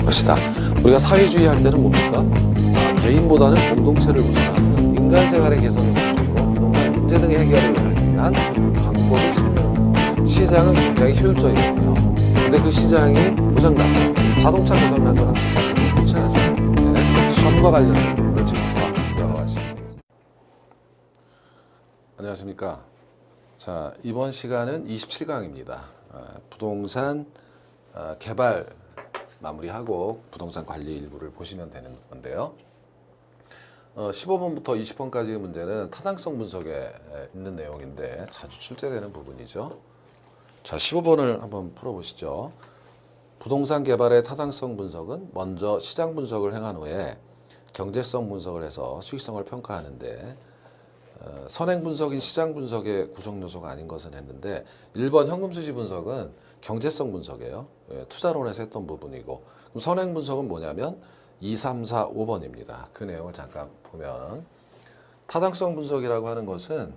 것이다. 우리가 사회주의 할 때는 뭡니까? 개인보다는 공동체를 우선하는 인간 생활의 개선을 목적으로 부동산 문제 등의 해결을 하기 위한 방법을 찾는 시장은 굉장히 효율적이거든요. 근데 그 시장이 고장났어. 자동차 고장난 거랑 고쳐야죠. 네, 시험과 관련된 부분을 지금 들어가시겠습니다. 안녕하십니까. 자, 이번 시간은 27강입니다. 부동산 개발 마무리하고 부동산 관리 일부를 보시면 되는 건데요. 15번부터 20번까지의 문제는 타당성 분석에 있는 내용인데 자주 출제되는 부분이죠. 자, 15번을 한번 풀어보시죠. 부동산 개발의 타당성 분석은 먼저 시장 분석을 행한 후에 경제성 분석을 해서 수익성을 평가하는데 선행 분석인 시장 분석의 구성 요소가 아닌 것은 했는데 1번 현금수지 분석은 경제성 분석이에요. 투자론에서 했던 부분이고 그럼 선행 분석은 뭐냐면 2, 3, 4, 5번입니다. 그 내용을 잠깐 보면 타당성 분석이라고 하는 것은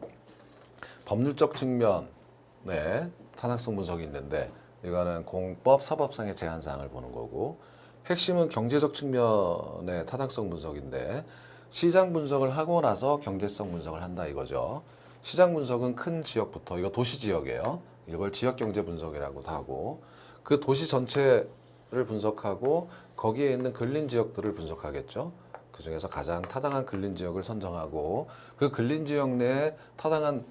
법률적 측면에 타당성 분석이 있는데 이거는 공법, 사법상의 제한사항을 보는 거고 핵심은 경제적 측면의 타당성 분석인데 시장 분석을 하고 나서 경제성 분석을 한다 이거죠. 시장 분석은 큰 지역부터, 이거 도시 지역이에요. 이걸 지역경제 분석이라고도 하고 그 도시 전체를 분석하고 거기에 있는 근린 지역들을 분석하겠죠. 그 중에서 가장 타당한 근린 지역을 선정하고 그 근린 지역 내에 타당한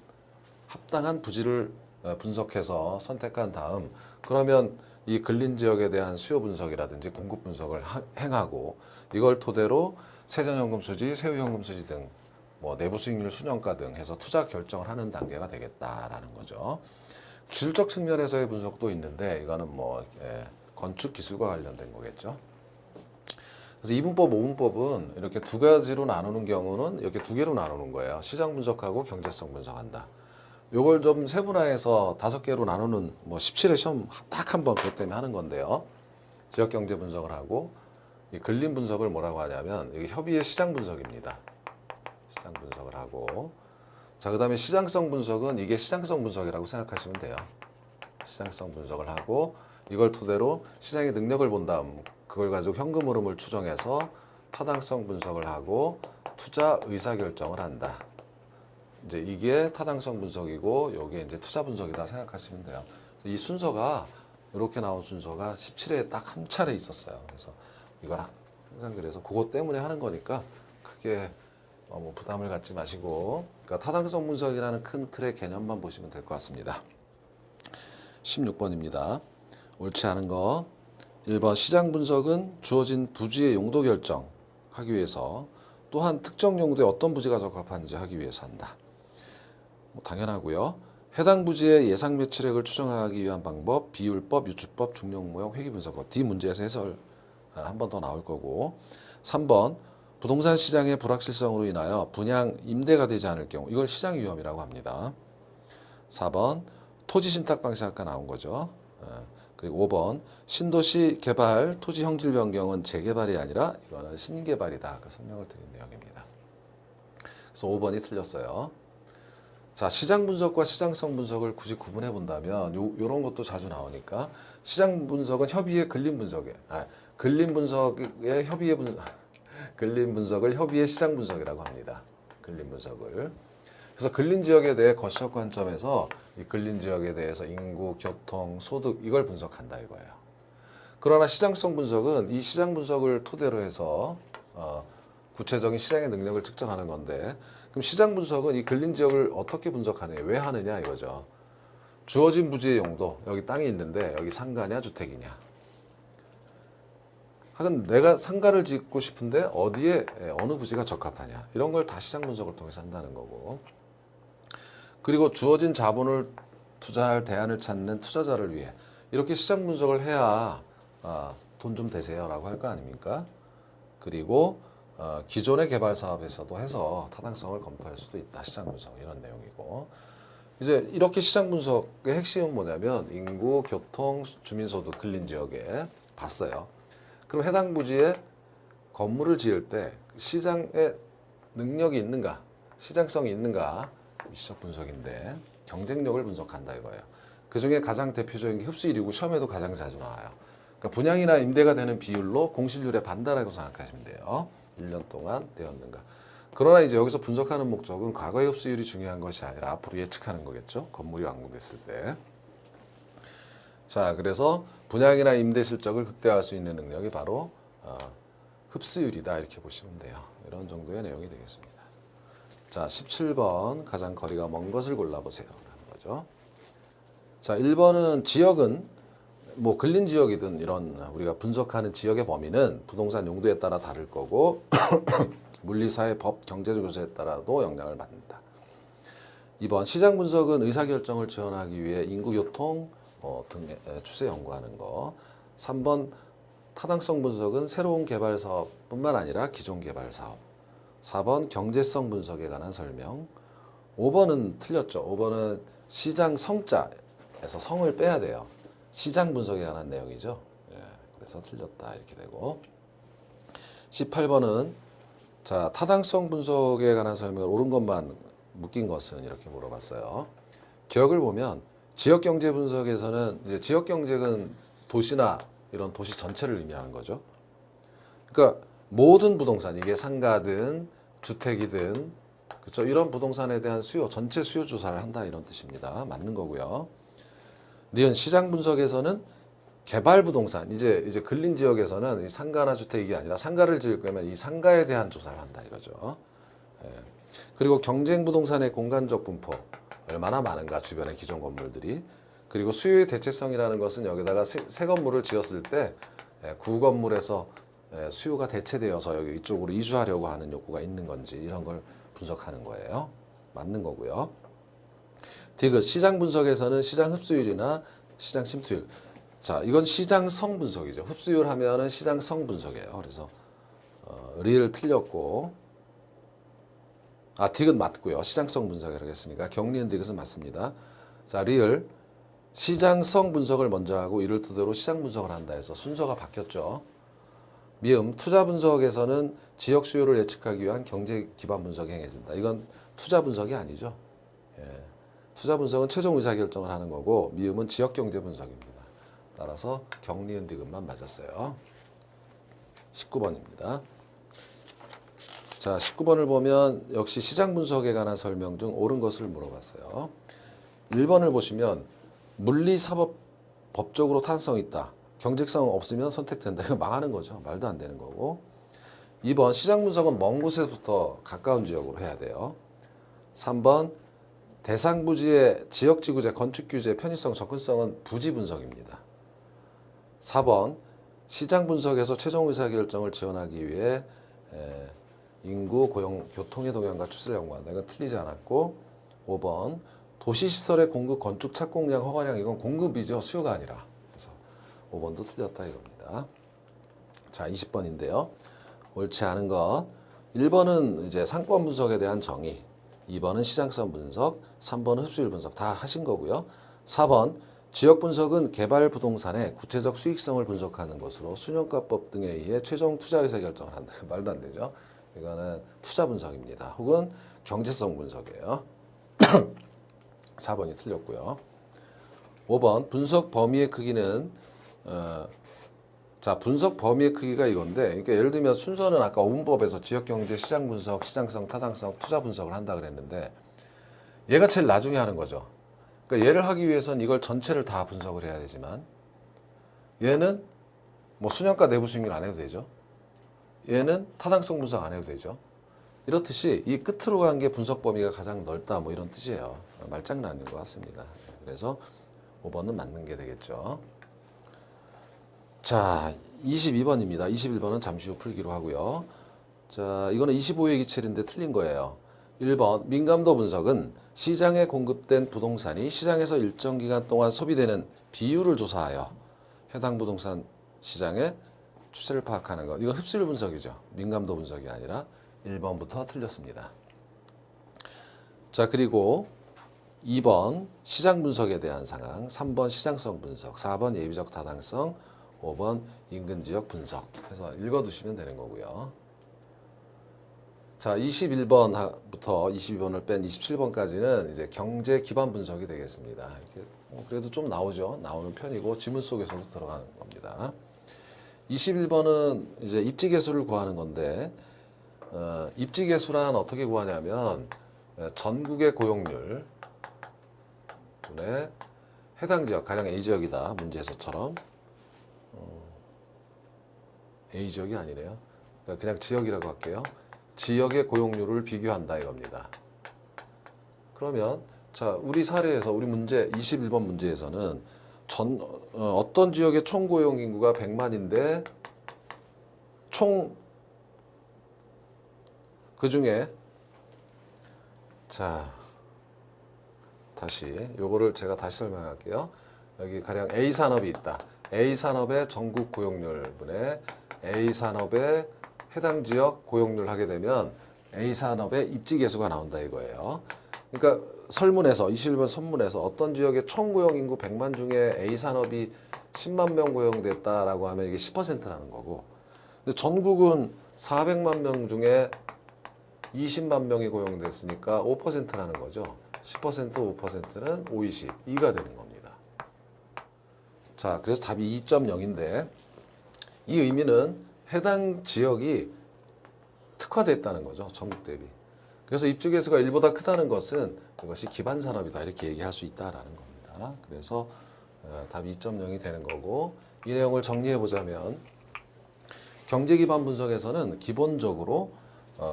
합당한 부지를 분석해서 선택한 다음 그러면 이 근린 지역에 대한 수요 분석이라든지 공급 분석을 행하고 이걸 토대로 세전현금 수지, 세후현금 수지 등 뭐 내부 수익률 순영가 등 해서 투자 결정을 하는 단계가 되겠다라는 거죠. 기술적 측면에서의 분석도 있는데 이거는 뭐 건축 기술과 관련된 거겠죠. 그래서 이분법, 오분법은 이렇게 두 가지로 나누는 경우는 이렇게 두 개로 나누는 거예요. 시장 분석하고 경제성 분석한다. 요걸 좀 세분화해서 5개로 나누는 뭐 17회 시험 딱 한 번 그것 때문에 하는 건데요. 지역 경제 분석을 하고 이 근린 분석을 뭐라고 하냐면 이게 협의의 시장 분석입니다. 시장 분석을 하고 자, 그다음에 시장성 분석은 이게 시장성 분석이라고 생각하시면 돼요. 시장성 분석을 하고 이걸 토대로 시장의 능력을 본 다음 그걸 가지고 현금 흐름을 추정해서 타당성 분석을 하고 투자 의사 결정을 한다. 이제 이게 타당성 분석이고 여기에 이제 투자 분석이다 생각하시면 돼요. 이 순서가 이렇게 나온 순서가 17회에 딱 한 차례 있었어요. 그래서 이걸 항상 그래서 그것 때문에 하는 거니까 크게 뭐 부담을 갖지 마시고 그러니까 타당성 분석이라는 큰 틀의 개념만 보시면 될 것 같습니다. 16번입니다. 옳지 않은 거 1번 시장 분석은 주어진 부지의 용도 결정하기 위해서 또한 특정 용도에 어떤 부지가 적합한지 하기 위해서 한다. 뭐 당연하고요. 해당 부지의 예상 매출액을 추정하기 위한 방법, 비율법, 유추법, 중요모형, 회귀분석법. D 문제에서 해설 한 번 더 나올 거고 3번 부동산 시장의 불확실성으로 인하여 분양, 임대가 되지 않을 경우 이걸 시장 위험이라고 합니다. 4번 토지 신탁 방식 아까 나온 거죠. 그리고 5번 신도시 개발 토지 형질 변경은 재개발이 아니라 이거는 신개발이다. 아까 설명을 드린 내용입니다. 그래서 5번이 틀렸어요. 자, 시장 분석과 시장성 분석을 굳이 구분해 본다면 요런 것도 자주 나오니까 시장 분석은 협의의 근린 분석에 근린 분석의 협의의 근린 분석을 협의의 시장 분석이라고 합니다. 근린 분석을. 그래서 근린 지역에 대해 거시적 관점에서 이 근린 지역에 대해서 인구, 교통, 소득 이걸 분석한다 이거예요. 그러나 시장성 분석은 이 시장 분석을 토대로 해서 구체적인 시장의 능력을 측정하는 건데 그럼 시장 분석은 이 근린 지역을 어떻게 분석하느냐, 왜 하느냐 이거죠. 주어진 부지의 용도, 여기 땅이 있는데 여기 상가냐 주택이냐. 하여간 내가 상가를 짓고 싶은데 어디에 어느 부지가 적합하냐. 이런 걸 다 시장 분석을 통해서 한다는 거고. 그리고 주어진 자본을 투자할 대안을 찾는 투자자를 위해 이렇게 시장 분석을 해야 돈 좀 되세요 라고 할 거 아닙니까? 그리고 기존의 개발 사업에서도 해서 타당성을 검토할 수도 있다. 시장 분석 이런 내용이고 이제 이렇게 시장 분석의 핵심은 뭐냐면 인구, 교통, 주민소득, 근린 지역에 봤어요. 그럼 해당 부지에 건물을 지을 때 시장에 능력이 있는가, 시장성이 있는가 위치적 분석인데 경쟁력을 분석한다 이거예요. 그 중에 가장 대표적인 게 흡수율이고 시험에도 가장 자주 나와요. 그러니까 분양이나 임대가 되는 비율로 공실률의 반다라고 생각하시면 돼요. 1년 동안 되었는가. 그러나 이제 여기서 분석하는 목적은 과거의 흡수율이 중요한 것이 아니라 앞으로 예측하는 거겠죠. 건물이 완공됐을 때. 자, 그래서 분양이나 임대 실적을 극대화할 수 있는 능력이 바로 흡수율이다 이렇게 보시면 돼요. 이런 정도의 내용이 되겠습니다. 자, 17번 가장 거리가 먼 것을 골라보세요. 라는 거죠. 자, 1번은 지역은 뭐 근린 지역이든 이런 우리가 분석하는 지역의 범위는 부동산 용도에 따라 다를 거고 물리사회 법 경제적 요소에 따라도 영향을 받는다. 2번 시장 분석은 의사결정을 지원하기 위해 인구 교통 등의 추세 연구하는 거. 3번 타당성 분석은 새로운 개발 사업뿐만 아니라 기존 개발 사업. 4번 경제성 분석에 관한 설명. 5번은 틀렸죠. 5번은 시장 성자에서 성을 빼야 돼요. 시장 분석에 관한 내용이죠. 예, 그래서 틀렸다 이렇게 되고 18번은 자 타당성 분석에 관한 설명을 옳은 것만 묶인 것은 이렇게 물어봤어요. 기억을 보면 지역 경제 분석에서는 이제 지역 경제는 도시나 이런 도시 전체를 의미하는 거죠. 그러니까 모든 부동산 이게 상가든 주택이든 그렇죠. 이런 부동산에 대한 수요 전체 수요 조사를 한다 이런 뜻입니다. 맞는 거고요. 니은 시장 분석에서는 개발 부동산 이제 근린 지역에서는 상가나 주택이 아니라 상가를 지을 거면 이 상가에 대한 조사를 한다 이거죠. 예. 그리고 경쟁 부동산의 공간적 분포 얼마나 많은가 주변의 기존 건물들이 그리고 수요의 대체성이라는 것은 여기다가 새 건물을 지었을 때 구 건물에서 수요가 대체되어서 여기 이쪽으로 이주하려고 하는 욕구가 있는 건지 이런 걸 분석하는 거예요. 맞는 거고요. 디귿 시장 분석에서는 시장 흡수율이나 시장 침투율. 자, 이건 시장성 분석이죠. 흡수율 하면은 시장성 분석이에요. 그래서 리을 틀렸고 디귿 맞고요. 시장성 분석이라고 했으니까 경리은 디귿은 맞습니다. 자, 리을 시장성 분석을 먼저 하고 이를 토대로 시장 분석을 한다 해서 순서가 바뀌었죠. 미음 투자 분석에서는 지역 수요를 예측하기 위한 경제 기반 분석이 행해진다. 이건 투자 분석이 아니죠. 예. 투자 분석은 최종 의사결정을 하는 거고 미음은 지역경제 분석입니다. 따라서 경리은 디귿만 맞았어요. 19번입니다. 자, 19번을 보면 역시 시장 분석에 관한 설명 중 옳은 것을 물어봤어요. 1번을 보시면 물리사법 법적으로 탄성 있다. 경제성 없으면 선택된다. 이거 망하는 거죠. 말도 안 되는 거고. 2번 시장 분석은 먼 곳에서부터 가까운 지역으로 해야 돼요. 3번 대상 부지의 지역지구제, 건축규제, 편의성, 접근성은 부지 분석입니다. 4번 시장 분석에서 최종 의사결정을 지원하기 위해 인구, 고용, 교통의 동향과 추세를 연구한다. 이건 틀리지 않았고 5번 도시시설의 공급, 건축 착공량, 허가량 이건 공급이죠. 수요가 아니라. 그래서 5번도 틀렸다 이겁니다. 자 20번인데요. 옳지 않은 것 1번은 이제 상권 분석에 대한 정의 2번은 시장성 분석, 3번은 흡수율 분석 다 하신 거고요. 4번 지역 분석은 개발 부동산의 구체적 수익성을 분석하는 것으로 수년가법 등에 의해 최종 투자 의사 결정을 한다. 말도 안 되죠. 이거는 투자 분석입니다. 혹은 경제성 분석이에요. 4번이 틀렸고요. 5번 분석 범위의 크기는 자 분석 범위의 크기가 이건데 그러니까 예를 들면 순서는 아까 오분법에서 지역경제, 시장 분석, 시장성, 타당성, 투자 분석을 한다 그랬는데 얘가 제일 나중에 하는 거죠. 그러니까 얘를 하기 위해서는 이걸 전체를 다 분석을 해야 되지만 얘는 뭐 수년가 내부 수익률 안 해도 되죠. 얘는 타당성 분석 안 해도 되죠. 이렇듯이 이 끝으로 간 게 분석 범위가 가장 넓다 뭐 이런 뜻이에요. 말장난인 것 같습니다. 그래서 5번은 맞는 게 되겠죠. 자, 22번입니다. 21번은 잠시 후 풀기로 하고요. 자, 이거는 25회 기체인데 틀린 거예요. 1번 민감도 분석은 시장에 공급된 부동산이 시장에서 일정 기간 동안 소비되는 비율을 조사하여 해당 부동산 시장의 추세를 파악하는 것. 이건 흡수율 분석이죠. 민감도 분석이 아니라 1번부터 틀렸습니다. 자, 그리고 2번 시장 분석에 대한 상황, 3번 시장성 분석, 4번 예비적 타당성, 5번 인근 지역 분석 해서 읽어두시면 되는 거고요. 자, 21번부터 22번을 뺀 27번까지는 이제 경제 기반 분석이 되겠습니다. 이렇게 그래도 좀 나오죠. 나오는 편이고 지문 속에서도 들어가는 겁니다. 21번은 이제 입지계수를 구하는 건데 입지계수란 어떻게 구하냐면 전국의 고용률 분의 해당 지역, 가령 A지역이다. 문제에서처럼 A지역이 아니네요. 그냥 지역이라고 할게요. 지역의 고용률을 비교한다 이겁니다. 그러면 자, 우리 사례에서 우리 문제 21번 문제에서는 어떤 지역의 총 고용 인구가 100만인데 총 그중에 자, 다시 요거를 제가 다시 설명할게요. 여기 가령 A 산업이 있다. A 산업의 전국 고용률 분의 A 산업의 해당 지역 고용률 하게 되면 A 산업의 입지 계수가 나온다 이거예요. 그러니까 설문에서 21번 선문에서 어떤 지역의 총 고용 인구 100만 중에 A 산업이 10만 명 고용됐다라고 하면 이게 10%라는 거고. 근데 전국은 400만 명 중에 20만 명이 고용됐으니까 5%라는 거죠. 10% 5%는 5, 20, 2가 되는 겁니다. 자, 그래서 답이 2.0인데 이 의미는 해당 지역이 특화됐다는 거죠. 전국 대비. 그래서 입주 개수가 1보다 크다는 것은 이것이 기반 산업이다 이렇게 얘기할 수 있다라는 겁니다. 그래서 답이 2.0이 되는 거고 이 내용을 정리해 보자면 경제 기반 분석에서는 기본적으로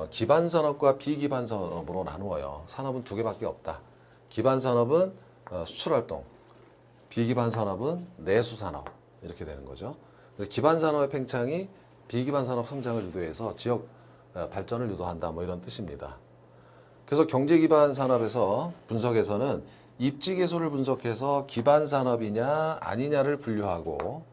기반 산업과 비기반 산업으로 나누어요. 산업은 두 개밖에 없다. 기반 산업은 수출 활동, 비기반 산업은 내수 산업 이렇게 되는 거죠. 그래서 기반 산업의 팽창이 비기반 산업 성장을 유도해서 지역 발전을 유도한다 뭐 이런 뜻입니다. 그래서 경제 기반 산업에서 분석에서는 입지 계수를 분석해서 기반 산업이냐 아니냐를 분류하고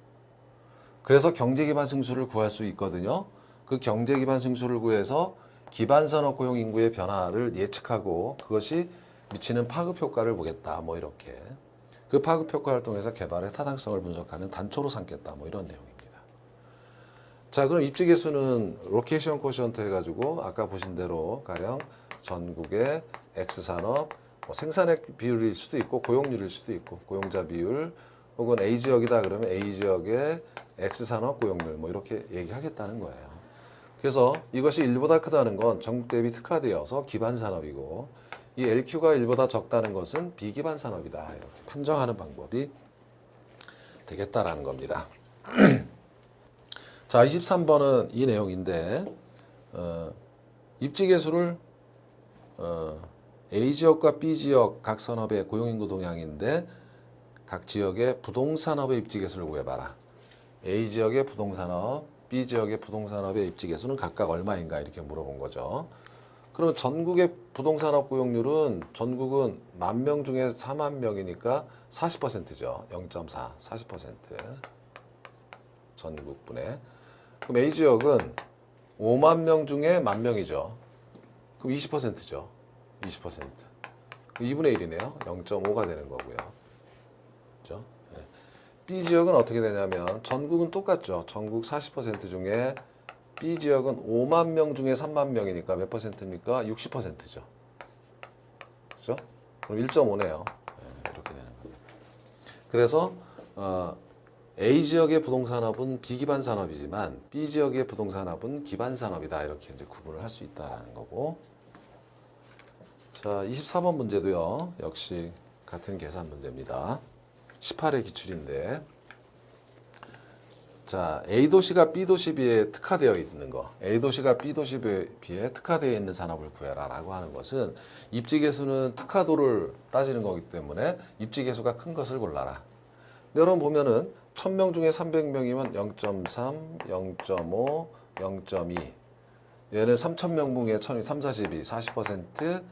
그래서 경제 기반 승수를 구할 수 있거든요. 그 경제 기반 승수를 구해서 기반 산업 고용 인구의 변화를 예측하고 그것이 미치는 파급 효과를 보겠다. 뭐 이렇게. 그 파급 효과를 통해서 개발의 타당성을 분석하는 단초로 삼겠다. 뭐 이런 내용입니다. 자, 그럼 입지 계수는 로케이션 코시언트 해가지고 아까 보신 대로 가령 전국의 X산업 뭐 생산액 비율일 수도 있고 고용률일 수도 있고 고용자 비율 혹은 A지역이다 그러면 A지역의 X산업 고용률 뭐 이렇게 얘기하겠다는 거예요. 그래서 이것이 1보다 크다는 건 전국 대비 특화되어서 기반 산업이고 이 LQ가 1보다 적다는 것은 비기반 산업이다. 이렇게 판정하는 방법이 되겠다라는 겁니다. 자, 23번은 이 내용인데 입지 계수를 A지역과 B지역 각 산업의 고용인구 동향인데 각 지역의 부동산업의 입지 계수를 구해봐라. A지역의 부동산업, B지역의 부동산업의 입지 계수는 각각 얼마인가 이렇게 물어본 거죠. 그러면 전국의 부동산업 고용률은 전국은 10,000명 중에 4만 명이니까 40%죠. 0.4, 40%. 전국분의. 그럼 A지역은 5만 명 중에 10,000명이죠. 그럼 20%죠. 20%. 2분의 1이네요. 0.5가 되는 거고요. 그렇죠? 네. B지역은 어떻게 되냐면 전국은 똑같죠. 전국 40% 중에 B지역은 5만 명 중에 3만 명이니까 몇 퍼센트입니까? 60%죠. 그렇죠? 그럼 1.5네요. 네, 이렇게 되는 겁니다. 그래서 A지역의 부동산업은 비기반 산업이지만 B지역의 부동산업은 기반 산업이다. 이렇게 이제 구분을 할 수 있다라는 거고. 자, 24번 문제도요. 역시 같은 계산 문제입니다. 18의 기출인데 자, A도시가 B도시에 비해 특화되어 있는 거. A도시가 B도시에 비해 특화되어 있는 산업을 구해라 라고 하는 것은 입지계수는 특화도를 따지는 거기 때문에 입지계수가 큰 것을 골라라. 여러분 보면은 1000명 중에 300명이면 0.3, 0.5, 0.2. 얘는 3000명 중에 3, 42, 40%,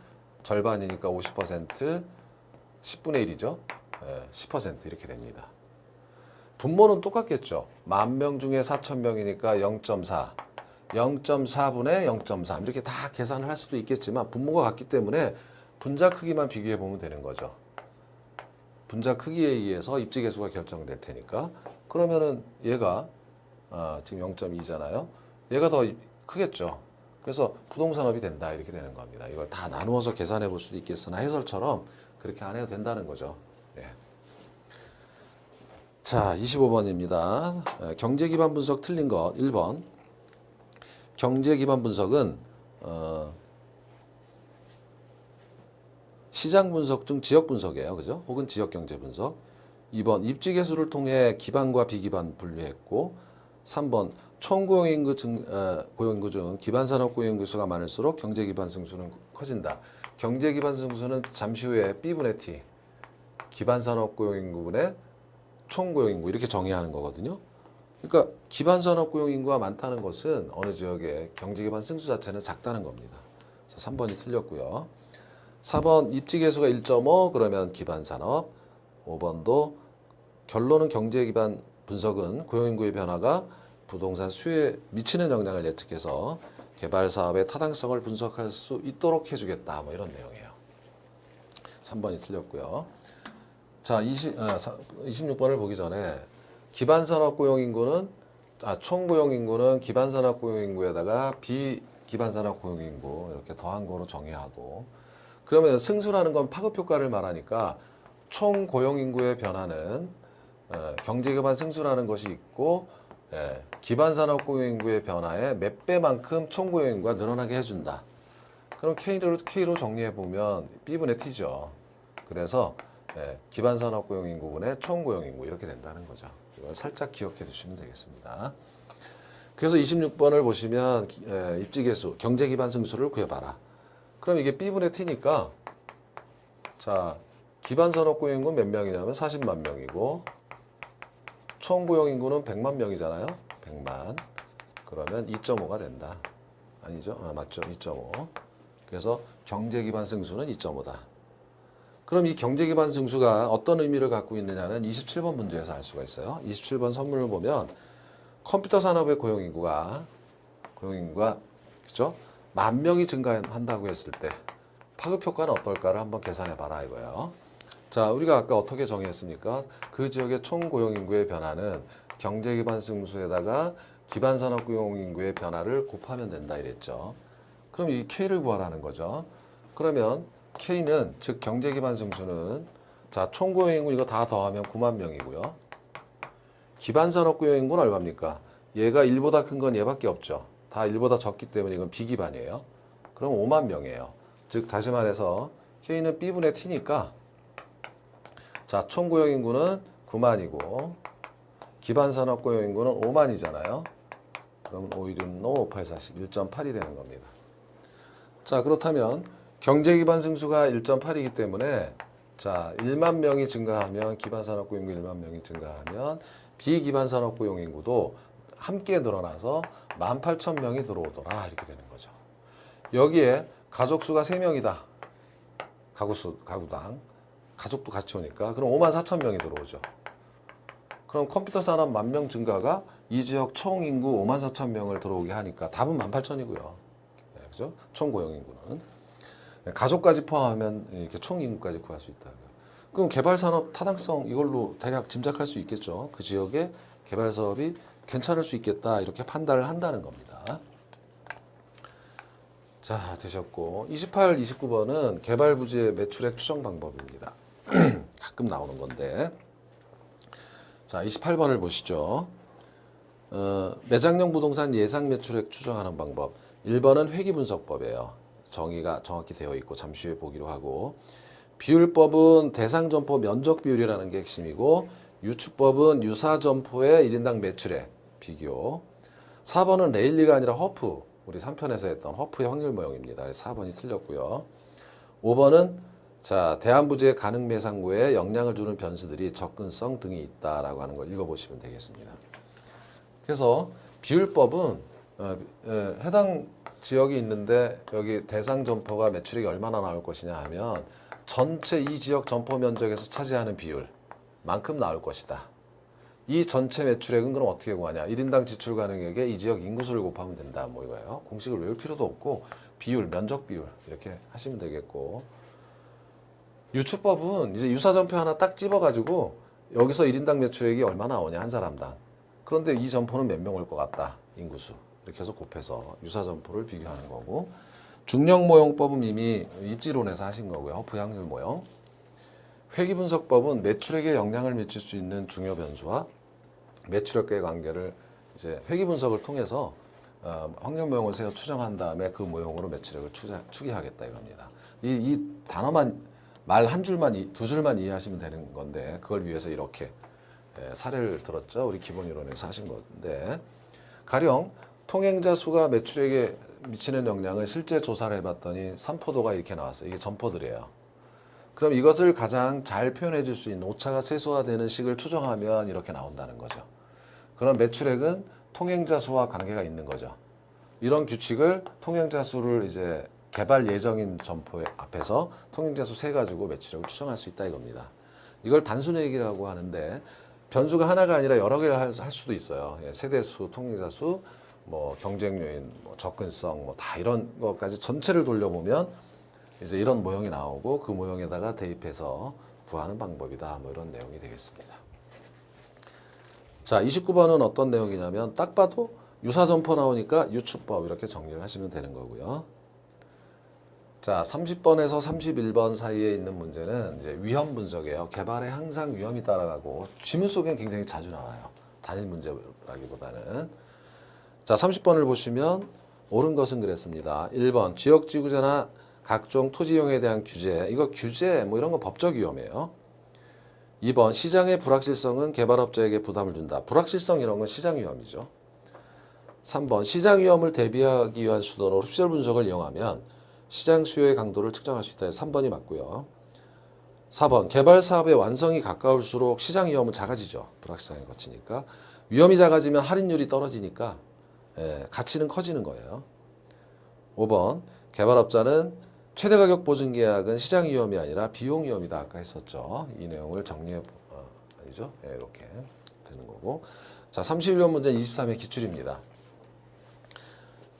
절반이니까 50%, 10분의 1이죠. 10% 이렇게 됩니다. 분모는 똑같겠죠. 10,000명 중에 4,000명이니까 0.4, 0.4분의 0.3 이렇게 다 계산을 할 수도 있겠지만 분모가 같기 때문에 분자 크기만 비교해 보면 되는 거죠. 분자 크기에 의해서 입지 계수가 결정될 테니까 그러면은 얘가 지금 0.2잖아요. 얘가 더 크겠죠. 그래서 부동산업이 된다 이렇게 되는 겁니다. 이걸 다 나누어서 계산해 볼 수도 있겠으나 해설처럼 그렇게 안 해도 된다는 거죠. 예. 자, 25번입니다. 경제 기반 분석 틀린 것 1번. 경제 기반 분석은 시장 분석 중 지역 분석이에요. 그죠? 혹은 지역 경제 분석. 2번 입지 계수를 통해 기반과 비기반 분류했고 3번 총 고용인구 고용인구 중 기반 산업 고용인구 수가 많을수록 경제 기반 승수는 커진다. 경제 기반 승수는 잠시 후에 B분의 T 기반 산업 고용인구분의 총 고용인구 이렇게 정의하는 거거든요. 그러니까 기반 산업 고용인구가 많다는 것은 어느 지역의 경제 기반 승수 자체는 작다는 겁니다. 그래서 3번이 틀렸고요. 4번 입지 계수가 1.5 그러면 기반 산업. 5번도 결론은 경제 기반 분석은 고용인구의 변화가 부동산 수요에 미치는 영향을 예측해서 개발 사업의 타당성을 분석할 수 있도록 해주겠다. 뭐 이런 내용이에요. 3번이 틀렸고요. 자, 26번을 보기 전에 기반 산업 고용 인구는 총 고용 인구는 기반 산업 고용 인구에다가 비기반 산업 고용 인구 이렇게 더한 거로 정의하고 그러면 승수라는 건 파급 효과를 말하니까 총 고용 인구의 변화는 경제 기반 승수라는 것이 있고 기반 산업 고용 인구의 변화에 몇 배만큼 총 고용 인구가 늘어나게 해준다. 그럼 K로 정리해 보면 B분의 T죠. 그래서 기반 산업 고용 인구분의 총 고용 인구 이렇게 된다는 거죠. 이걸 살짝 기억해 두시면 되겠습니다. 그래서 26번을 보시면 입지 계수, 경제 기반 승수를 구해봐라. 그럼 이게 B분의 T니까 자 기반 산업 고용 인구는 몇 명이냐면 40만 명이고 총 고용 인구는 100만 명이잖아요. 100만. 그러면 2.5가 된다. 아니죠? 맞죠? 2.5. 그래서 경제 기반 승수는 2.5다. 그럼 이 경제 기반 승수가 어떤 의미를 갖고 있느냐는 27번 문제에서 알 수가 있어요. 27번 선문을 보면 컴퓨터 산업의 고용 인구가 그죠? 10,000명이 증가한다고 했을 때 파급 효과는 어떨까를 한번 계산해 봐라 이거예요. 자, 우리가 아까 어떻게 정의했습니까? 그 지역의 총 고용 인구의 변화는 경제 기반 승수에다가 기반 산업 고용 인구의 변화를 곱하면 된다 이랬죠. 그럼 이 K를 구하라는 거죠. 그러면 K는 즉 경제 기반 승수는 자, 총 고용 인구 이거 다 더하면 9만 명이고요. 기반 산업 고용 인구는 얼마입니까? 얘가 1보다 큰 건 얘밖에 없죠. 다 1보다 적기 때문에 이건 비기반이에요. 그럼 5만 명이에요. 즉 다시 말해서 K는 B분의 T니까 자, 총 고용 인구는 9만이고 기반 산업 고용 인구는 5만이잖아요. 그럼 5, 1, 5, 5, 8, 40, 1.8이 되는 겁니다. 자, 그렇다면 경제 기반 승수가 1.8이기 때문에 자, 1만 명이 증가하면 기반 산업 고용 인구 1만 명이 증가하면 비기반 산업 고용 인구도 함께 늘어나서 18,000명이 들어오더라 이렇게 되는 거죠. 여기에 가족 수가 3명이다. 가구당 가족도 같이 오니까 그럼 54,000명이 들어오죠. 그럼 컴퓨터 산업 10,000명 증가가 이 지역 총 인구 54,000명을 들어오게 하니까 답은 18,000이고요. 네, 그죠? 총 고용 인구는 가족까지 포함하면 이렇게 총 인구까지 구할 수 있다고요. 그럼 개발 산업 타당성 이걸로 대략 짐작할 수 있겠죠. 그 지역의 개발 사업이 괜찮을 수 있겠다 이렇게 판단을 한다는 겁니다. 자, 되셨고 28, 29번은 개발 부지의 매출액 추정 방법입니다. 가끔 나오는 건데 자 28번을 보시죠. 매장형 부동산 예상 매출액 추정하는 방법 1번은 회귀분석법이에요. 정의가 정확히 되어 있고 잠시 후에 보기로 하고 비율법은 대상 점포 면적 비율이라는 게 핵심이고 유축법은 유사 점포의 1인당 매출액 비교 4번은 레일리가 아니라 허프 우리 3편에서 했던 허프의 확률 모형입니다. 4번이 틀렸고요. 5번은 자, 대한부지의 가능 매상고에 영향을 주는 변수들이 접근성 등이 있다라고 하는 걸 읽어보시면 되겠습니다. 그래서 비율법은 해당 지역이 있는데 여기 대상 점포가 매출액이 얼마나 나올 것이냐 하면 전체 이 지역 점포 면적에서 차지하는 비율만큼 나올 것이다. 이 전체 매출액은 그럼 어떻게 구하냐? 1인당 지출 가능액에 이 지역 인구수를 곱하면 된다. 뭐 이거예요. 공식을 외울 필요도 없고 비율, 면적 비율 이렇게 하시면 되겠고 유축법은 이제 유사점포 하나 딱 집어가지고 여기서 1인당 매출액이 얼마나 나오냐 한 사람당. 그런데 이 점포는 몇 명 올 것 같다. 인구수. 이렇게 해서 곱해서 유사점포를 비교하는 거고 중력모형법은 이미 입지론에서 하신 거고요. 허프 확률 모형. 회계분석법은 매출액에 영향을 미칠 수 있는 중요 변수와 매출액과의 관계를 이제 회계분석을 통해서 확률 모형을 세워 추정한 다음에 그 모형으로 매출액을 추계하겠다 이겁니다. 이 단어만 말 한 줄만 두 줄만 이해하시면 되는 건데 그걸 위해서 이렇게 사례를 들었죠. 우리 기본 이론에서 하신 건데 가령 통행자 수가 매출액에 미치는 영향을 실제 조사를 해봤더니 산포도가 이렇게 나왔어요. 이게 점포들이에요. 그럼 이것을 가장 잘 표현해 줄 수 있는 오차가 최소화되는 식을 추정하면 이렇게 나온다는 거죠. 그럼 매출액은 통행자 수와 관계가 있는 거죠. 이런 규칙을 통행자 수를 이제 개발 예정인 점포 앞에서 통행자 수 세 가지고 매출액을 추정할 수 있다 이겁니다. 이걸 단순회계라고 하는데 변수가 하나가 아니라 여러 개를 할 수도 있어요. 세대수, 통행자 수, 뭐 경쟁 요인, 뭐 접근성, 뭐 다 이런 것까지 전체를 돌려보면 이제 이런 모형이 나오고 그 모형에다가 대입해서 구하는 방법이다. 뭐 이런 내용이 되겠습니다. 자, 29번은 어떤 내용이냐면 딱 봐도 유사점포 나오니까 유추법 이렇게 정리를 하시면 되는 거고요. 자, 30번에서 31번 사이에 있는 문제는 이제 위험 분석이에요. 개발에 항상 위험이 따라가고 지문 속엔 굉장히 자주 나와요. 단일 문제라기보다는. 자, 30번을 보시면 옳은 것은 그랬습니다. 1번 지역지구제나 각종 토지 이용에 대한 규제. 이거 규제 뭐 이런 거 법적 위험이에요. 2번 시장의 불확실성은 개발업자에게 부담을 준다. 불확실성 이런 건 시장 위험이죠. 3번 시장 위험을 대비하기 위한 수단으로 흡수율 분석을 이용하면 시장 수요의 강도를 측정할 수 있다. 3번이 맞고요. 4번 개발 사업의 완성이 가까울수록 시장 위험은 작아지죠. 불확실성이 거치니까. 위험이 작아지면 할인율이 떨어지니까 가치는 커지는 거예요. 5번 개발업자는 최대 가격 보증 계약은 시장 위험이 아니라 비용 위험이다. 아까 했었죠. 이 내용을 정리해 아니죠? 이렇게 되는 거고. 자, 31번 문제는 23의 기출입니다.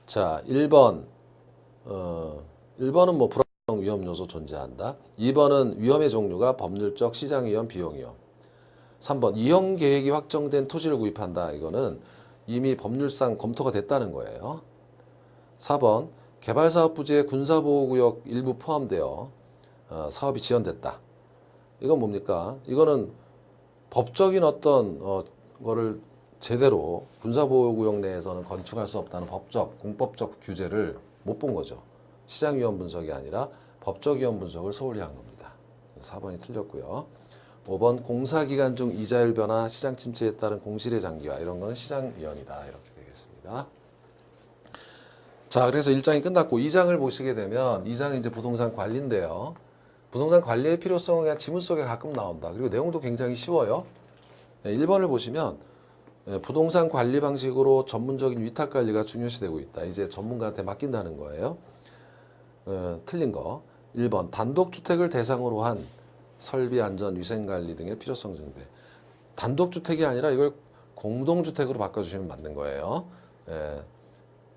자, 1번 1번은 뭐 불확실성 위험 요소 존재한다. 2번은 위험의 종류가 법률적, 시장 위험, 비용 위험. 3번 이용 계획이 확정된 토지를 구입한다. 이거는 이미 법률상 검토가 됐다는 거예요. 4번 개발사업 부지에 군사보호구역 일부 포함되어 사업이 지연됐다. 이건 뭡니까? 이거는 법적인 어떤 거를 제대로 군사보호구역 내에서는 건축할 수 없다는 법적, 공법적 규제를 못 본 거죠. 시장위험 분석이 아니라 법적 위험 분석을 소홀히 한 겁니다. 4번이 틀렸고요. 5번 공사기간 중 이자율 변화, 시장 침체에 따른 공실의 장기화 이런 거는 시장위험이다. 이렇게 되겠습니다. 자, 그래서 1장이 끝났고 2장을 보시게 되면 2장은 이제 부동산 관리인데요. 부동산 관리의 필요성은 그냥 지문 속에 가끔 나온다. 그리고 내용도 굉장히 쉬워요. 1번을 보시면 부동산 관리 방식으로 전문적인 위탁 관리가 중요시되고 있다. 이제 전문가한테 맡긴다는 거예요. 틀린 거. 1번 단독주택을 대상으로 한 설비, 안전, 위생관리 등의 필요성 증대. 단독주택이 아니라 이걸 공동주택으로 바꿔주시면 맞는 거예요.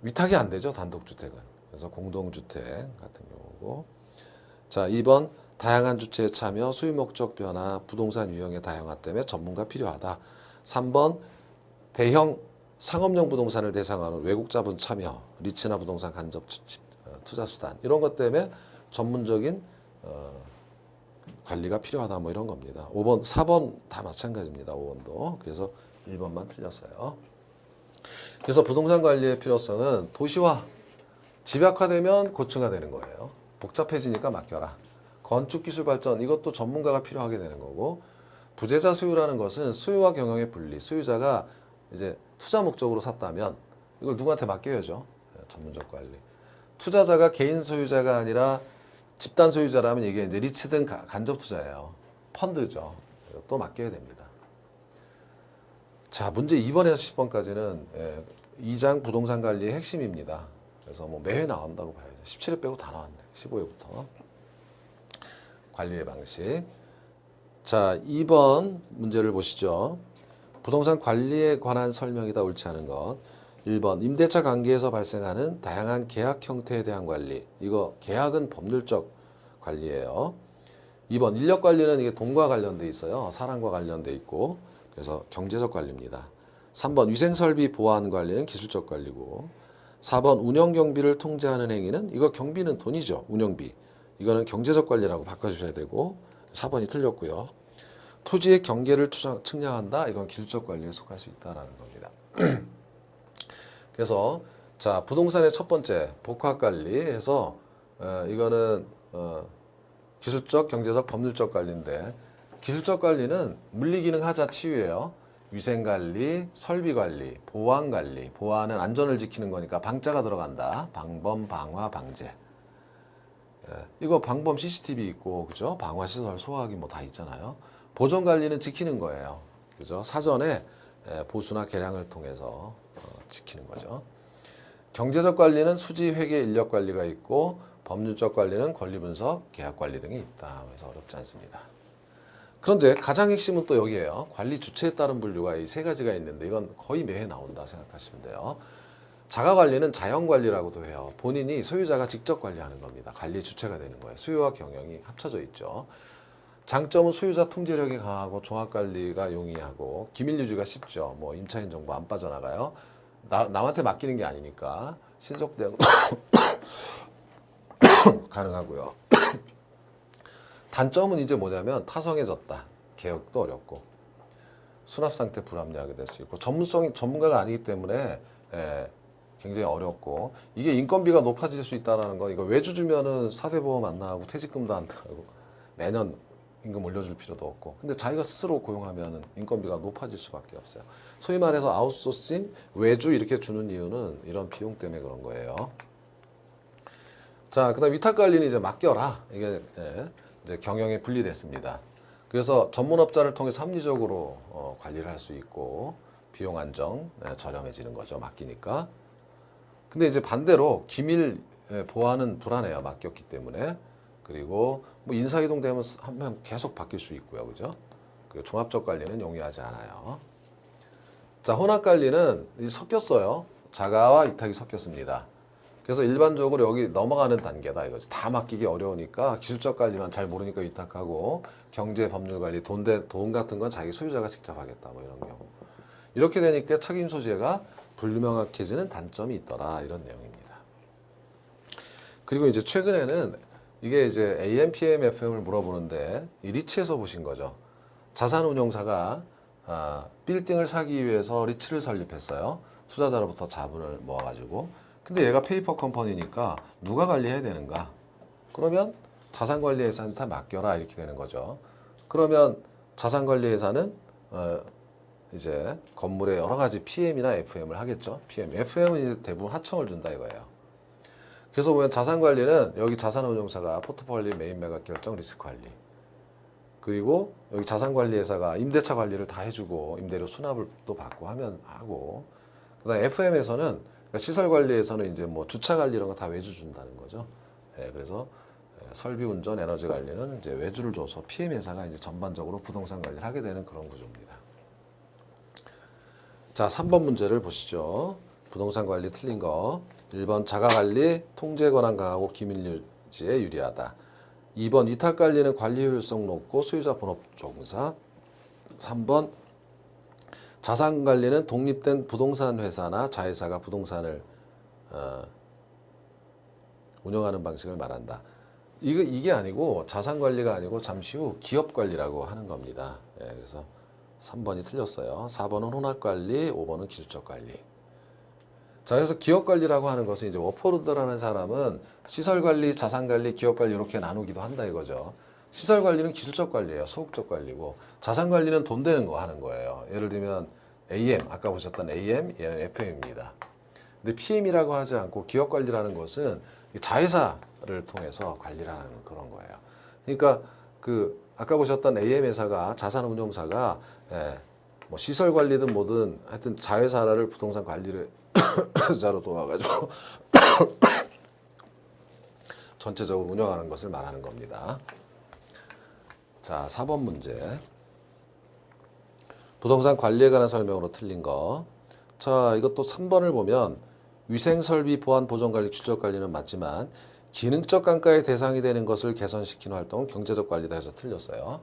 위탁이 안 되죠, 단독주택은. 그래서 공동주택 같은 경우고. 자, 2번 다양한 주체의 참여, 수요 목적 변화, 부동산 유형의 다양화 때문에 전문가 필요하다. 3번 대형 상업용 부동산을 대상으로 외국 자본 참여, 리츠나 부동산 간접 투자 수단 이런 것 때문에 전문적인 관리가 필요하다 뭐 이런 겁니다. 5번, 4번 다 마찬가지입니다. 5번도. 그래서 1번만 틀렸어요. 그래서 부동산 관리의 필요성은 도시화, 집약화되면 고층화되는 거예요. 복잡해지니까 맡겨라. 건축기술 발전 이것도 전문가가 필요하게 되는 거고 부재자 소유라는 것은 소유와 경영의 분리. 소유자가 이제 투자 목적으로 샀다면 이걸 누구한테 맡겨야죠. 전문적 관리. 투자자가 개인 소유자가 아니라 집단 소유자라면 이게 이제 리츠 등 간접 투자예요. 펀드죠. 또 맡겨야 됩니다. 자, 문제 2번에서 10번까지는 2장 부동산 관리의 핵심입니다. 그래서 뭐 매회 나온다고 봐야죠. 17회 빼고 다 나왔네. 15회부터. 관리의 방식. 자, 2번 문제를 보시죠. 부동산 관리에 관한 설명이다 옳지 않은 것. 1번 임대차 관계에서 발생하는 다양한 계약 형태에 대한 관리. 이거 계약은 법률적 관리예요. 2번 인력 관리는 이게 돈과 관련돼 있어요. 사람과 관련돼 있고 그래서 경제적 관리입니다. 3번 위생설비 보안 관리는 기술적 관리고 4번 운영 경비를 통제하는 행위는 이거 경비는 돈이죠. 운영비. 이거는 경제적 관리라고 바꿔주셔야 되고 4번이 틀렸고요. 토지의 경계를 측량한다. 이건 기술적 관리에 속할 수 있다라는 겁니다. 그래서 자 부동산의 첫 번째 복합 관리해서 이거는 기술적, 경제적, 법률적 관리인데 기술적 관리는 물리기능 하자 치유예요. 위생관리, 설비관리, 보안관리. 보안은 안전을 지키는 거니까 방자가 들어간다. 방범, 방화, 방제. 이거 방범 CCTV 있고 그죠? 방화시설, 소화기 뭐 다 있잖아요. 보존관리는 지키는 거예요. 그죠? 사전에 보수나 개량을 통해서 지키는 거죠. 경제적 관리는 수지, 회계, 인력 관리가 있고 법률적 관리는 권리 분석, 계약 관리 등이 있다. 그래서 어렵지 않습니다. 그런데 가장 핵심은 또 여기에요. 관리 주체에 따른 분류가 이 세 가지가 있는데 이건 거의 매해 나온다 생각하시면 돼요. 자가 관리는 자연 관리라고도 해요. 본인이 소유자가 직접 관리하는 겁니다. 관리 주체가 되는 거예요. 수요와 경영이 합쳐져 있죠. 장점은 소유자 통제력이 강하고 종합 관리가 용이하고 기밀 유지가 쉽죠. 뭐 임차인 정보 안 빠져나가요. 남한테 맡기는 게 아니니까 신속 대응 가능하고요. 단점은 이제 뭐냐면 타성해졌다. 개혁도 어렵고 수납 상태 불합리하게 될 수 있고 전문가가 아니기 때문에 굉장히 어렵고 이게 인건비가 높아질 수 있다는 건 이거 외주 주면은 사대보험 안 나가고 퇴직금도 안 나가고 매년 임금 올려줄 필요도 없고 근데 자기가 스스로 고용하면은 인건비가 높아질 수밖에 없어요. 소위 말해서 아웃소싱, 외주 이렇게 주는 이유는 이런 비용 때문에 그런 거예요. 자, 그다음 위탁 관리는 이제 맡겨라. 이게 이제 경영에 분리됐습니다. 그래서 전문업자를 통해서 합리적으로 관리를 할 수 있고 비용 안정 저렴해지는 거죠. 맡기니까. 근데 이제 반대로 기밀 보안은 불안해요. 맡겼기 때문에. 그리고 뭐 인사이동 되면 한 명 계속 바뀔 수 있고요. 그죠? 그리고 종합적 관리는 용이하지 않아요. 자, 혼합 관리는 섞였어요. 자가와 위탁이 섞였습니다. 그래서 일반적으로 여기 넘어가는 단계다 이거지. 다 맡기기 어려우니까 기술적 관리만 잘 모르니까 위탁하고 경제 법률 관리, 돈 같은 건 자기 소유자가 직접 하겠다 뭐 이런 경우. 이렇게 되니까 책임 소재가 불명확해지는 단점이 있더라 이런 내용입니다. 그리고 이제 최근에는 이게 이제 AM, PM, FM을 물어보는데 이 리츠에서 보신 거죠. 자산운용사가 빌딩을 사기 위해서 리츠를 설립했어요. 투자자로부터 자본을 모아가지고. 근데 얘가 페이퍼 컴퍼니니까 누가 관리해야 되는가? 그러면 자산관리회사한테 맡겨라 이렇게 되는 거죠. 그러면 자산관리회사는 이제 건물에 여러 가지 PM이나 FM을 하겠죠. PM, FM은 이제 대부분 하청을 준다 이거예요. 그래서 보면 자산관리는 여기 자산운용사가 포트폴리오 메인 매각 결정 리스크 관리. 그리고 여기 자산관리회사가 임대차 관리를 다 해주고 임대료 수납을 또 받고 하면 하고. 그다음 FM에서는 그러니까 시설관리에서는 이제 뭐 주차 관리 이런 거 다 외주 준다는 거죠. 그래서 설비 운전, 에너지 관리는 이제 외주를 줘서 PM 회사가 이제 전반적으로 부동산 관리를 하게 되는 그런 구조입니다. 자, 3번 문제를 보시죠. 부동산 관리 틀린 거. 1번 자가관리, 통제 권한 강하고 기밀 유지에 유리하다. 2번 위탁관리는 관리 효율성 높고 소유자 본업 종사. 3번 자산관리는 독립된 부동산 회사나 자회사가 부동산을 운영하는 방식을 말한다. 이게 아니고 자산관리가 아니고 잠시 후 기업관리라고 하는 겁니다. 그래서 3번이 틀렸어요. 4번은 혼합관리, 5번은 기술적관리. 자, 그래서 기업관리라고 하는 것은 이제 워포르드라는 사람은 시설관리, 자산관리, 기업관리 이렇게 나누기도 한다 이거죠. 시설관리는 기술적 관리예요. 소극적 관리고 자산관리는 돈 되는 거 하는 거예요. 예를 들면 AM, 아까 보셨던 AM, 얘는 FM입니다. 근데 PM이라고 하지 않고 기업관리라는 것은 자회사를 통해서 관리를 하는 그런 거예요. 그러니까 아까 보셨던 AM 회사가 자산운용사가 뭐 시설관리든 뭐든 하여튼 자회사를 부동산 관리를 자로 도와가지고 전체적으로 운영하는 것을 말하는 겁니다. 자, 4번 문제. 부동산 관리에 관한 설명으로 틀린 거. 자, 이것도 3번을 보면 위생설비, 보안, 보존관리, 규칙관리는 맞지만 기능적 감가의 대상이 되는 것을 개선시키는 활동은 경제적 관리다 해서 틀렸어요.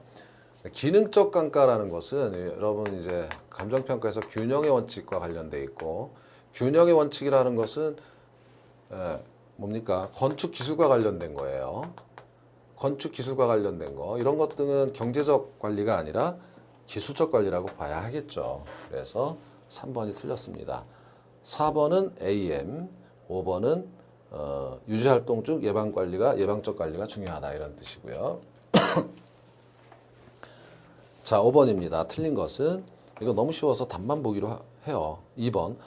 기능적 감가라는 것은 여러분 이제 감정평가에서 균형의 원칙과 관련돼 있고 균형의 원칙이라는 것은 뭡니까? 건축 기술과 관련된 거예요. 건축 기술과 관련된 거 이런 것들은 경제적 관리가 아니라 기술적 관리라고 봐야 하겠죠. 그래서 3번이 틀렸습니다. 4번은 AM, 5번은 유지활동 중 예방적 관리가 중요하다 이런 뜻이고요. 자, 5번입니다. 틀린 것은 이거 너무 쉬워서 답만 보기로 해요. 2번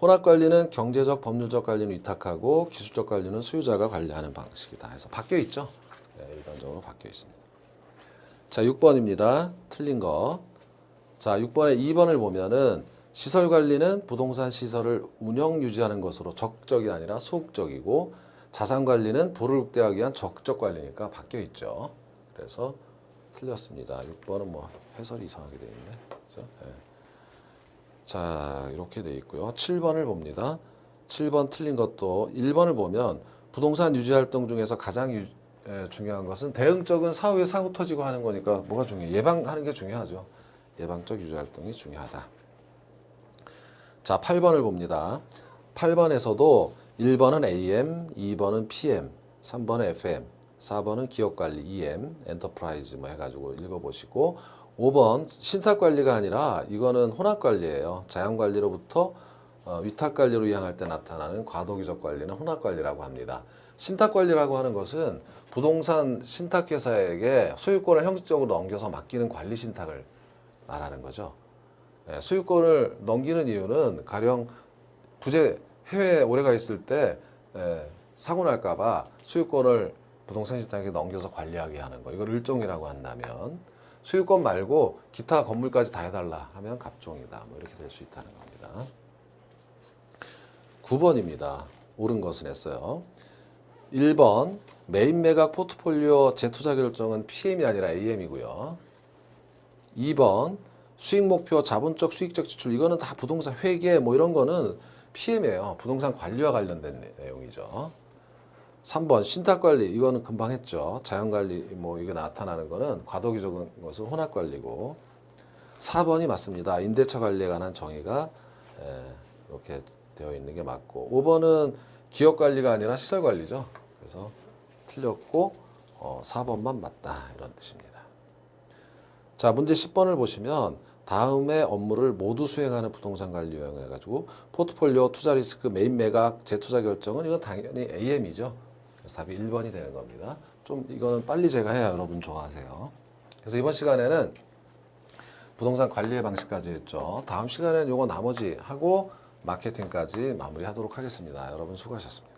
혼합관리는 경제적, 법률적 관리는 위탁하고 기술적 관리는 소유자가 관리하는 방식이다. 해서 바뀌어 있죠. 네, 일반적으로 바뀌어 있습니다. 자, 6번입니다. 틀린 거. 자, 6번에 2번을 보면은 시설 관리는 부동산 시설을 운영 유지하는 것으로 적극적이 아니라 소극적이고 자산 관리는 부를 극대화하기 위한 적극적 관리니까 바뀌어 있죠. 그래서 틀렸습니다. 6번은 뭐 해설이 이상하게 되어 있네. 그렇죠? 네. 자, 이렇게 되어 있고요. 7번을 봅니다. 7번 틀린 것도 1번을 보면 부동산 유지 활동 중에서 가장 중요한 것은 대응적인 사후에 사고 터지고 하는 거니까 뭐가 중요해요? 예방하는 게 중요하죠. 예방적 유지 활동이 중요하다. 자, 8번을 봅니다. 8번에서도 1번은 AM, 2번은 PM, 3번은 FM, 4번은 기업관리, EM, 엔터프라이즈 뭐 해가지고 읽어보시고 5번 신탁관리가 아니라 이거는 혼합관리예요. 자연관리로부터 위탁관리로 이양할 때 나타나는 과도기적 관리는 혼합관리라고 합니다. 신탁관리라고 하는 것은 부동산 신탁회사에게 소유권을 형식적으로 넘겨서 맡기는 관리 신탁을 말하는 거죠. 소유권을 넘기는 이유는 가령 해외에 오래가 있을 때 사고 날까봐 소유권을 부동산 신탁에게 넘겨서 관리하게 하는 거. 이걸 일종이라고 한다면 소유권 말고 기타 건물까지 다 해달라 하면 갑종이다. 뭐 이렇게 될 수 있다는 겁니다. 9번입니다. 옳은 것은 했어요. 1번 메인 매각 포트폴리오 재투자 결정은 PM이 아니라 AM이고요. 2번 수익 목표, 자본적 수익적 지출 이거는 다 부동산 회계 뭐 이런 거는 PM이에요. 부동산 관리와 관련된 내용이죠. 3번 신탁관리 이거는 금방 했죠. 자연관리 뭐 이게 나타나는 거는 과도기적인 것은 혼합관리고 4번이 맞습니다. 임대차 관리에 관한 정의가 이렇게 되어 있는 게 맞고 5번은 기업관리가 아니라 시설관리죠. 그래서 틀렸고 4번만 맞다 이런 뜻입니다. 자, 문제 10번을 보시면 다음의 업무를 모두 수행하는 부동산 관리 요령을 해가지고 포트폴리오, 투자 리스크, 메인 매각, 재투자 결정은 이건 당연히 AM이죠. 그래서 답이 1번이 되는 겁니다. 좀 이거는 빨리 제가 해야 여러분 좋아하세요. 그래서 이번 시간에는 부동산 관리의 방식까지 했죠. 다음 시간에는 이거 나머지 하고 마케팅까지 마무리하도록 하겠습니다. 여러분 수고하셨습니다.